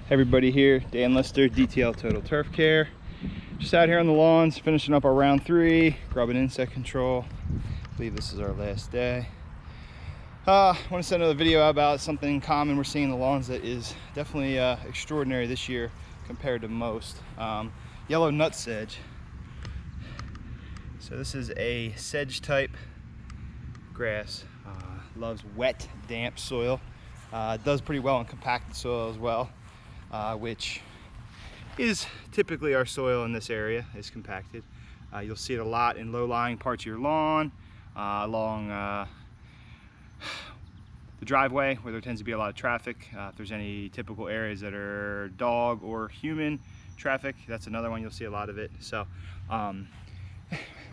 Everybody here, Dan Lister, DTL Total Turf Care. Just out here on the lawns, finishing up our round 3, grubbing insect control. I believe this is our last day. I want to send another video out about something common we're seeing in the lawns that is definitely extraordinary this year compared to most. Yellow nutsedge. So this is a sedge type grass. Loves wet, damp soil. Does pretty well in compacted soil as well. Which is typically our soil in this area is compacted. You'll see it a lot in low-lying parts of your lawn, along the driveway where there tends to be a lot of traffic. If there's any typical areas that are dog or human traffic, that's another one you'll see a lot of it. So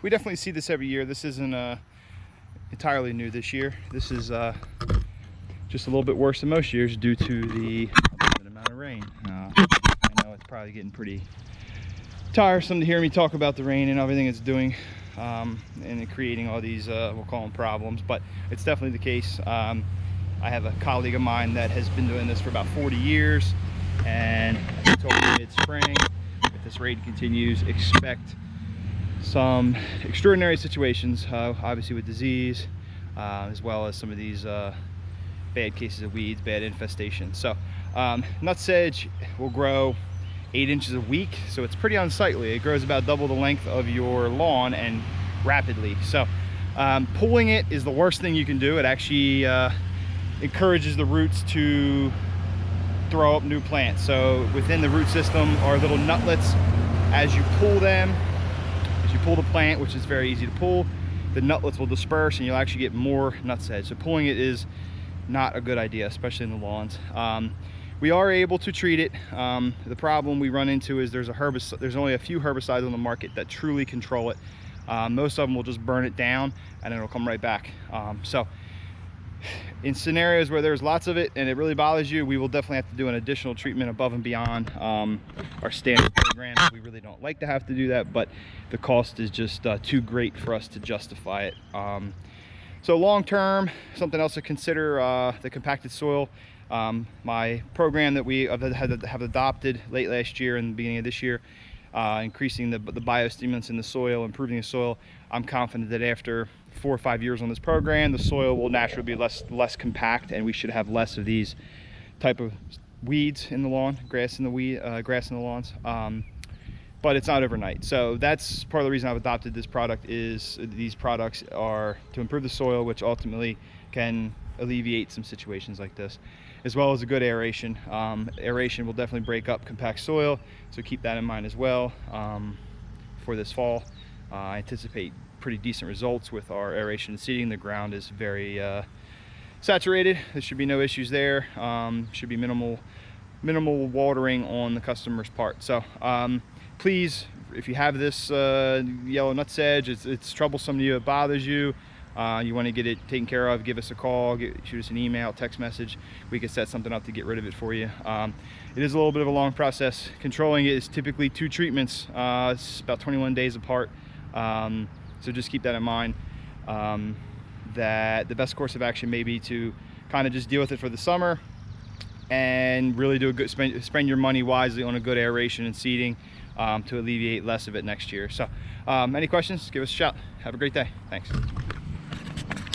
we definitely see this every year. This isn't entirely new this year. This is just a little bit worse than most years due to the amount of rain. I know it's probably getting pretty tiresome to hear me talk about the rain and everything it's doing and creating all these we'll call them problems, but it's definitely the case. I have a colleague of mine that has been doing this for about 40 years, and he told me mid-spring, if this rain continues, expect some extraordinary situations, obviously with disease, as well as some of these bad cases of weeds, bad infestation. So nutsedge will grow 8 inches a week, so it's pretty unsightly. It grows about double the length of your lawn and rapidly. So pulling it is the worst thing you can do. It actually encourages the roots to throw up new plants. So within the root system are little nutlets. As you pull them, as you pull the plant, which is very easy to pull, the nutlets will disperse and you'll actually get more nutsedge. So pulling it is not a good idea, especially in the lawns. We are able to treat it. The problem we run into is there's only a few herbicides on the market that truly control it. Most of them will just burn it down and it'll come right back. So in scenarios where there's lots of it and it really bothers you, we will definitely have to do an additional treatment above and beyond our standard program. We really don't like to have to do that, but the cost is just too great for us to justify it. So long term, something else to consider, the compacted soil. My program that we have adopted late last year and the beginning of this year, increasing the biostimulants in the soil, improving the soil. I'm confident that after 4 or 5 years on this program, the soil will naturally be less compact, and we should have less of these type of weeds in the lawn, grass in the lawns. But it's not overnight. So that's part of the reason I've adopted this product. Is these products are to improve the soil, which ultimately can alleviate some situations like this, as well as a good aeration. Aeration will definitely break up compact soil, so keep that in mind as well. For this fall, I anticipate pretty decent results with our aeration and seeding. The ground is very saturated. There should be no issues there. Should be minimal watering on the customer's part. So please, if you have this yellow nutsedge, it's troublesome to you, it bothers you, you want to get it taken care of, give us a call, shoot us an email, text message. We can set something up to get rid of it for you. It is a little bit of a long process. Controlling it is typically 2 treatments. It's about 21 days apart. So just keep that in mind. That the best course of action may be to kind of just deal with it for the summer and really do a good spend your money wisely on a good aeration and seeding to alleviate less of it next year. So any questions, give us a shout. Have a great day. Thanks.